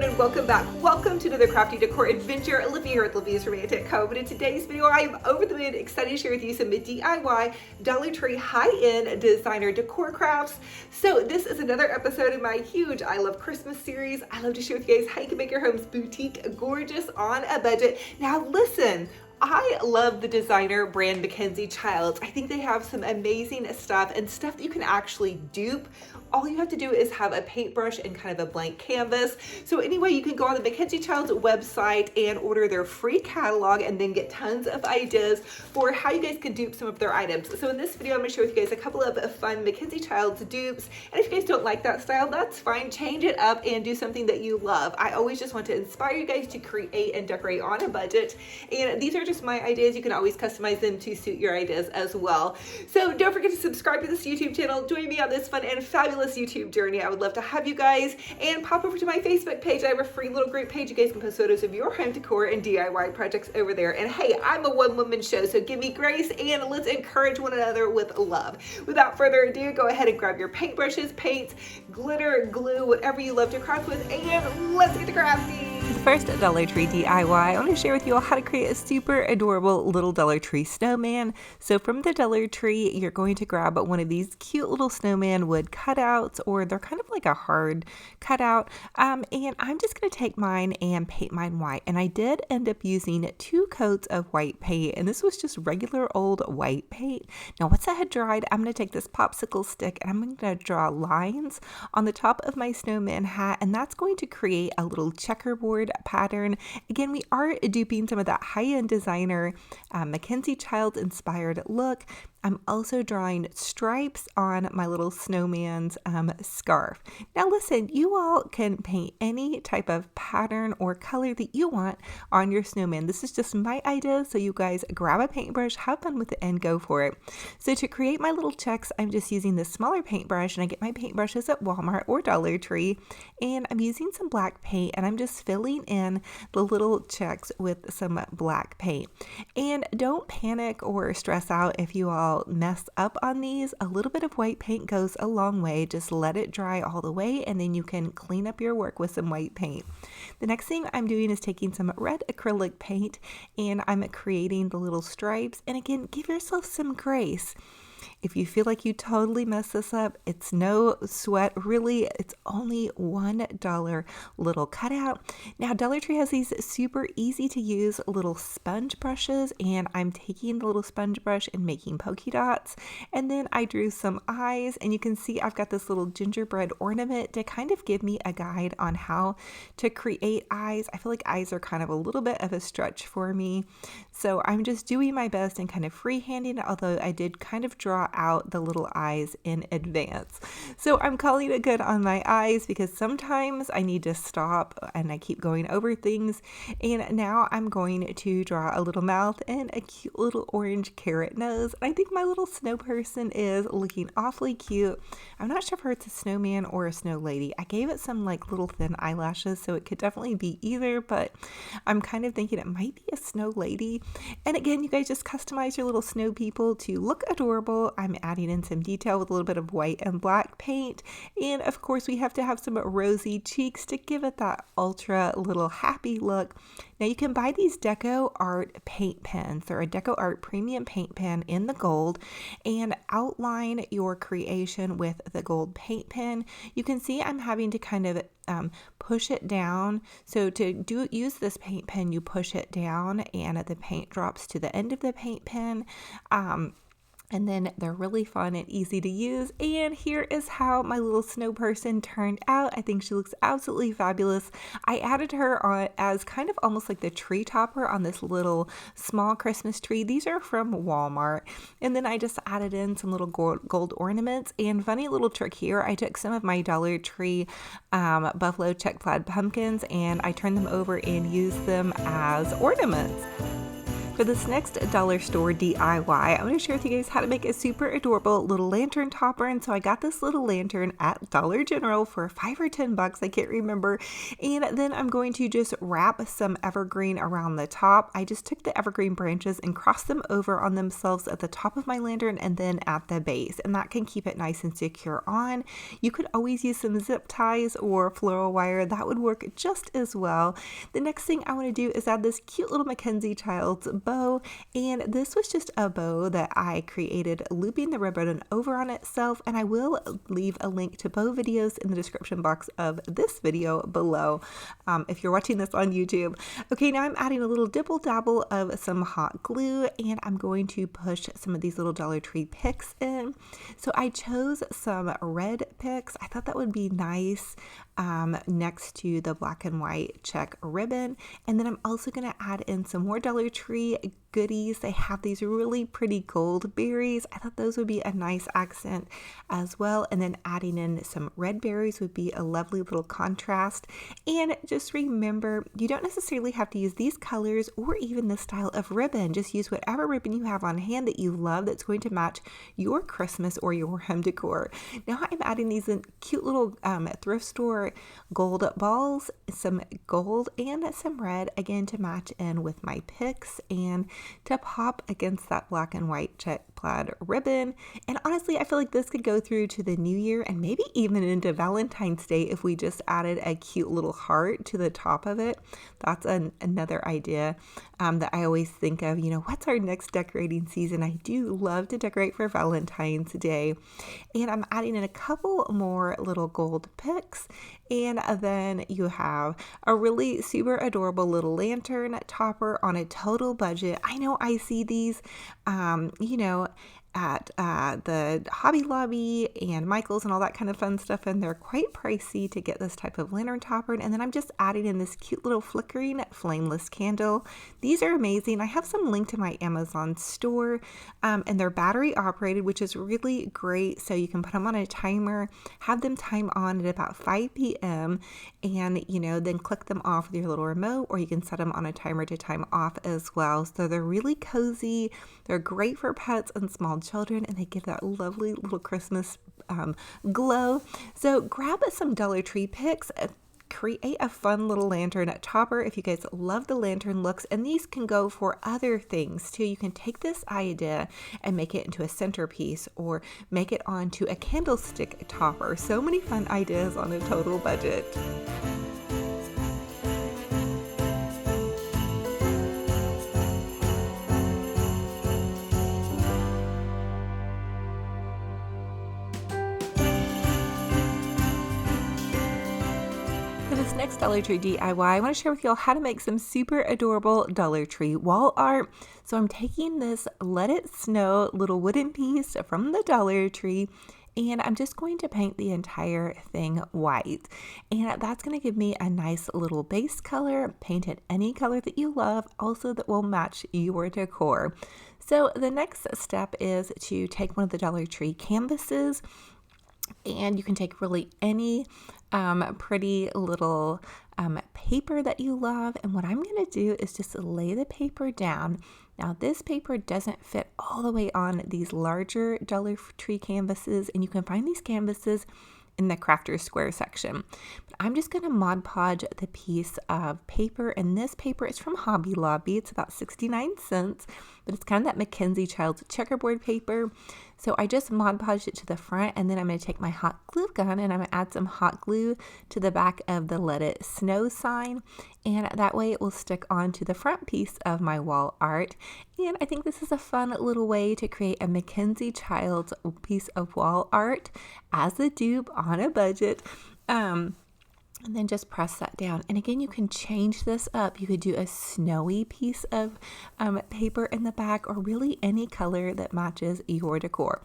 everyone, and welcome back. Welcome to another crafty decor adventure. Olivia here at Olivia's Romantic Home, and in today's video I am over the moon excited to share with you some DIY Dollar Tree high-end designer decor crafts. So this is another episode in my huge I Love Christmas series. I love to share with you guys how you can make your homes boutique gorgeous on a budget. Now listen, I love the designer brand Mackenzie Childs. I think they have some amazing stuff and stuff that you can actually dupe. All you have to do is have a paintbrush and kind of a blank canvas. So anyway, you can go on the Mackenzie Childs website and order their free catalog and then get tons of ideas for how you guys can dupe some of their items. So in this video, I'm gonna share with you guys a couple of fun Mackenzie Childs dupes. And if you guys don't like that style, that's fine. Change it up and do something that you love. I always just want to inspire you guys to create and decorate on a budget. And these are just my ideas. You can always customize them to suit your ideas as well. So don't forget to subscribe to this YouTube channel. Join me on this fun and fabulous YouTube journey. I would love to have you guys, and pop over to my Facebook page. I have a free little group page. You guys can post photos of your home decor and DIY projects over there. And hey, I'm a one-woman show, so give me grace and let's encourage one another with love. Without further ado, go ahead and grab your paintbrushes, paints, glitter, glue, whatever you love to craft with, and let's get to crafting. First Dollar Tree DIY, I want to share with you all how to create a super adorable little Dollar Tree snowman. So from the Dollar Tree, you're going to grab one of these cute little snowman wood cutouts, or they're kind of like a hard cutout. And I'm just going to take mine and paint mine white. And I did end up using 2 coats of white paint, and this was just regular old white paint. Now once that had dried, I'm going to take this popsicle stick and I'm going to draw lines on the top of my snowman hat, and that's going to create a little checkerboard pattern. Again, we are duping some of that high-end designer Mackenzie Childs inspired look. I'm also drawing stripes on my little snowman's scarf. Now listen, you all can paint any type of pattern or color that you want on your snowman. This is just my idea, so you guys grab a paintbrush, have fun with it, and go for it. So to create my little checks, I'm just using this smaller paintbrush, and I get my paintbrushes at Walmart or Dollar Tree, and I'm using some black paint, and I'm just filling in the little checks with some black paint. And don't panic or stress out if you all mess up on these. A little bit of white paint goes a long way. Just let it dry all the way, and then you can clean up your work with some white paint. The next thing I'm doing is taking some red acrylic paint, and I'm creating the little stripes. And again, give yourself some grace. If you feel like you totally messed this up, it's no sweat. Really, it's only $1 little cutout. Now, Dollar Tree has these super easy to use little sponge brushes, and I'm taking the little sponge brush and making polka dots. And then I drew some eyes, and you can see I've got this little gingerbread ornament to kind of give me a guide on how to create eyes. I feel like eyes are kind of a little bit of a stretch for me. So I'm just doing my best and kind of freehanding it, although I did kind of draw out the little eyes in advance. So I'm calling it good on my eyes because sometimes I need to stop and I keep going over things. And now I'm going to draw a little mouth and a cute little orange carrot nose. I think my little snow person is looking awfully cute. I'm not sure if it's a snowman or a snow lady. I gave it some like little thin eyelashes, so it could definitely be either, but I'm kind of thinking it might be a snow lady. And again, you guys just customize your little snow people to look adorable. I'm adding in some detail with a little bit of white and black paint. And of course, we have to have some rosy cheeks to give it that ultra little happy look. Now you can buy these Deco Art paint pens. They're a Deco Art premium paint pen in the gold, and outline your creation with the gold paint pen. You can see I'm having to kind of push it down. So to use this paint pen, you push it down and the paint drops to the end of the paint pen. And then they're really fun and easy to use. And here is how my little snow person turned out. I think she looks absolutely fabulous. I added her on as kind of almost like the tree topper on this little small Christmas tree. These are from Walmart. And then I just added in some little gold ornaments. And funny little trick here, I took some of my Dollar Tree buffalo check plaid pumpkins and I turned them over and used them as ornaments. For this next dollar store DIY, I'm going to share with you guys how to make a super adorable little lantern topper. And so I got this little lantern at Dollar General for $5 or $10, I can't remember. And then I'm going to just wrap some evergreen around the top. I just took the evergreen branches and crossed them over on themselves at the top of my lantern and then at the base. And that can keep it nice and secure on. You could always use some zip ties or floral wire. That would work just as well. The next thing I want to do is add this cute little Mackenzie Childs bow, and this was just a bow that I created looping the ribbon over on itself, and I will leave a link to bow videos in the description box of this video below if you're watching this on YouTube. Okay, now I'm adding a little dibble dabble of some hot glue, and I'm going to push some of these little Dollar Tree picks in. So I chose some red picks. I thought that would be nice next to the black and white check ribbon. And then I'm also going to add in some more Dollar Tree goodies. They have these really pretty gold berries. I thought those would be a nice accent as well. And then adding in some red berries would be a lovely little contrast. And just remember, you don't necessarily have to use these colors or even this style of ribbon. Just use whatever ribbon you have on hand that you love that's going to match your Christmas or your home decor. Now I'm adding these cute little thrift store gold balls, some gold and some red, again to match in with my picks and to pop against that black and white check plaid ribbon. And honestly, I feel like this could go through to the new year and maybe even into Valentine's Day if we just added a cute little heart to the top of it. That's another idea that I always think of, what's our next decorating season? I do love to decorate for Valentine's Day. And I'm adding in a couple more little gold picks. And then you have a really super adorable little lantern topper on a total budget. I know I see these, at the Hobby Lobby and Michael's and all that kind of fun stuff, and they're quite pricey to get this type of lantern topper. And then I'm just adding in this cute little flickering flameless candle. These are amazing. I have some linked to my Amazon store, and they're battery operated, which is really great. So you can put them on a timer, have them time on at about 5 p.m. and then click them off with your little remote, or you can set them on a timer to time off as well. So they're really cozy. They're great for pets and small children, and they give that lovely little Christmas glow. So grab some Dollar Tree picks, create a fun little lantern topper if you guys love the lantern looks, and these can go for other things too. You can take this idea and make it into a centerpiece or make it onto a candlestick topper. So many fun ideas on a total budget. For this next Dollar Tree DIY, I want to share with y'all how to make some super adorable Dollar Tree wall art. So I'm taking this Let It Snow little wooden piece from the Dollar Tree, and I'm just going to paint the entire thing white. And that's going to give me a nice little base color. Paint it any color that you love, also that will match your decor. So the next step is to take one of the Dollar Tree canvases, and you can take really any pretty little paper that you love. And what I'm going to do is just lay the paper down. Now this paper doesn't fit all the way on these larger Dollar Tree canvases, and you can find these canvases in the Crafters Square section. But I'm just going to Mod Podge the piece of paper, and this paper is from Hobby Lobby. It's about 69 cents, but it's kind of that Mackenzie Childs checkerboard paper. So I just Mod Podged it to the front, and then I'm going to take my hot glue gun and I'm going to add some hot glue to the back of the Let It Snow sign, and that way it will stick onto the front piece of my wall art. And I think this is a fun little way to create a Mackenzie Childs piece of wall art as a dupe on a budget. And then just press that down. And again, you can change this up. You could do a snowy piece of paper in the back, or really any color that matches your decor.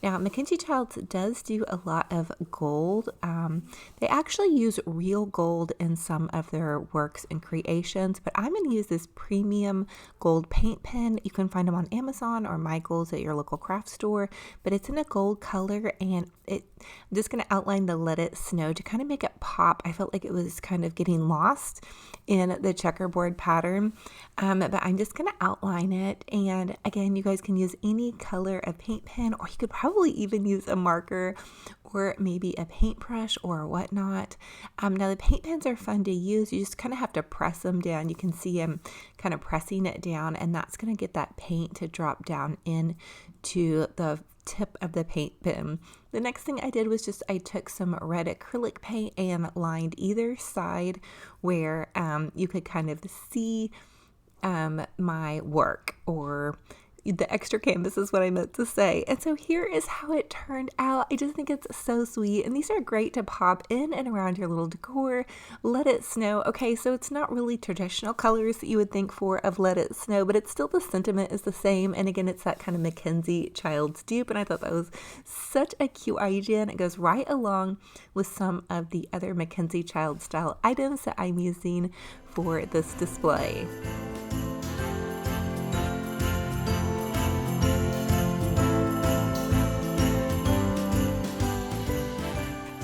Now, Mackenzie Childs does do a lot of gold. They actually use real gold in some of their works and creations, but I'm going to use this premium gold paint pen. You can find them on Amazon or Michael's at your local craft store, but it's in a gold color, and it I'm just going to outline the Let It Snow to kind of make it pop. I felt like it was kind of getting lost in the checkerboard pattern, but I'm just going to outline it. And again, you guys can use any color of paint pen, or you could probably even use a marker or maybe a paintbrush or whatnot. Now the paint pens are fun to use. You just kind of have to press them down. You can see I'm kind of pressing it down, and that's going to get that paint to drop down into the tip of the paint pen. The next thing I did was just I took some red acrylic paint and lined either side where you could kind of see my work, or the extra canvas is what I meant to say. And so here is how it turned out. I just think it's so sweet. And these are great to pop in and around your little decor. Let It Snow. Okay, so it's not really traditional colors that you would think for of Let It Snow, but it's still, the sentiment is the same. And again, it's that kind of Mackenzie Childs dupe. And I thought that was such a cute idea. And it goes right along with some of the other Mackenzie Child style items that I'm using for this display.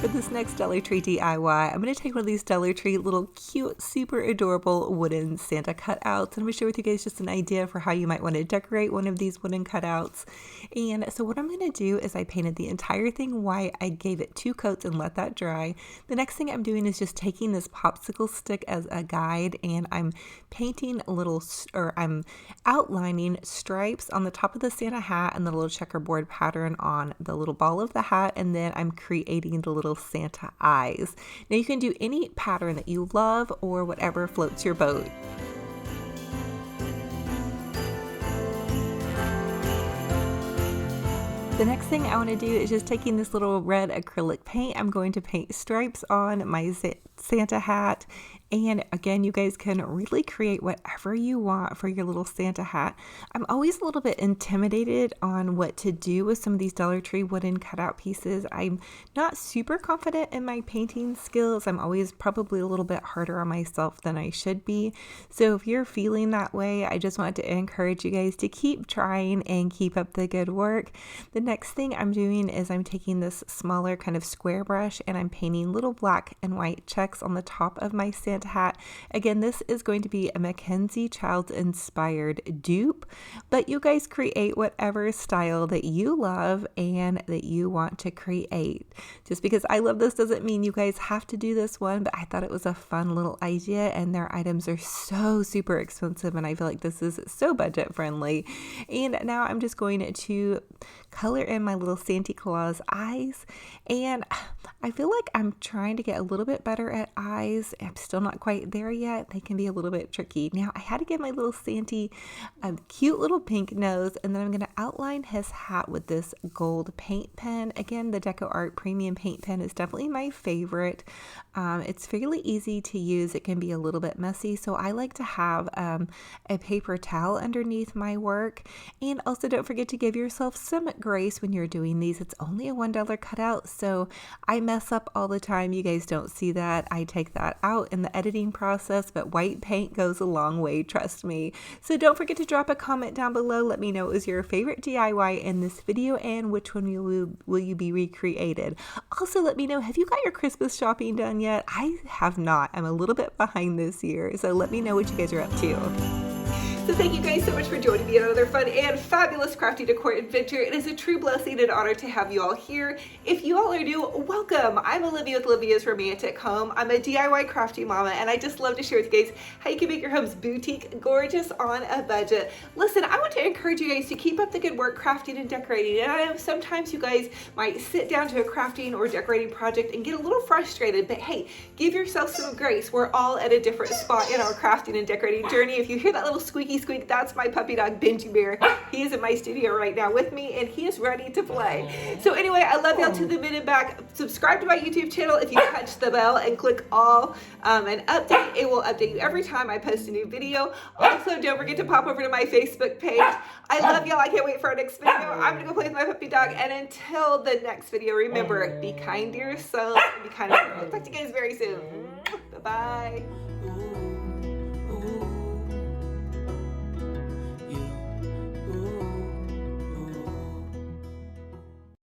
For this next Dollar Tree DIY, I'm going to take one of these Dollar Tree little cute, super adorable wooden Santa cutouts, and I'm going to share with you guys just an idea for how you might want to decorate one of these wooden cutouts. And so what I'm going to do is I painted the entire thing white. I gave it 2 coats and let that dry. The next thing I'm doing is just taking this popsicle stick as a guide, and I'm painting I'm outlining stripes on the top of the Santa hat and the little checkerboard pattern on the little ball of the hat, and then I'm creating the little Santa eyes. Now you can do any pattern that you love or whatever floats your boat. The next thing I want to do is just taking this little red acrylic paint. I'm going to paint stripes on my Santa hat. And again, you guys can really create whatever you want for your little Santa hat. I'm always a little bit intimidated on what to do with some of these Dollar Tree wooden cutout pieces. I'm not super confident in my painting skills. I'm always probably a little bit harder on myself than I should be. So if you're feeling that way, I just wanted to encourage you guys to keep trying and keep up the good work. The next thing I'm doing is I'm taking this smaller kind of square brush and I'm painting little black and white checks on the top of my Santa hat. Again, this is going to be a Mackenzie Childs inspired dupe, but you guys create whatever style that you love and that you want to create. Just because I love this doesn't mean you guys have to do this one, but I thought it was a fun little idea, and their items are so super expensive, and I feel like this is so budget friendly. And now I'm just going to color in my little Santa Claus eyes, and I feel like I'm trying to get a little bit better at eyes. I'm still not quite there yet. They can be a little bit tricky. Now I had to give my little Santa a cute little pink nose, and then I'm going to outline his hat with this gold paint pen. Again, the DecoR premium paint pen is definitely my favorite. It's fairly easy to use. It can be a little bit messy, so I like to have a paper towel underneath my work. And also don't forget to give yourself some grace when you're doing these. It's only a $1 cutout, so I mess up all the time. You guys don't see that. I take that out in the editing process, but white paint goes a long way, trust me. So don't forget to drop a comment down below. Let me know what was your favorite DIY in this video and which one will you be recreated. Also, let me know, have you got your Christmas shopping done yet? I have not. I'm a little bit behind this year, so let me know what you guys are up to. So thank you guys so much for joining me on another fun and fabulous crafty decor adventure. It is a true blessing and honor to have you all here. If you all are new, welcome. I'm Olivia with Olivia's Romantic Home. I'm a DIY crafty mama, and I just love to share with you guys how you can make your homes boutique gorgeous on a budget. Listen, I want to encourage you guys to keep up the good work crafting and decorating. And I know sometimes you guys might sit down to a crafting or decorating project and get a little frustrated, but hey, give yourself some grace. We're all at a different spot in our crafting and decorating journey. If you hear that little squeaky squeak, that's my puppy dog Benji Bear. He is in my studio right now with me, and he is ready to play. So anyway, I love y'all to the mid and back. Subscribe to my YouTube channel if you touch the bell and click all and update. It will update you every time I post a new video. Also, don't forget to pop over to my Facebook page. I love y'all. I can't wait for our next video. I'm gonna go play with my puppy dog, and until the next video, remember, be kind to yourself and be kind to the world. Talk to you guys very soon. Bye-bye.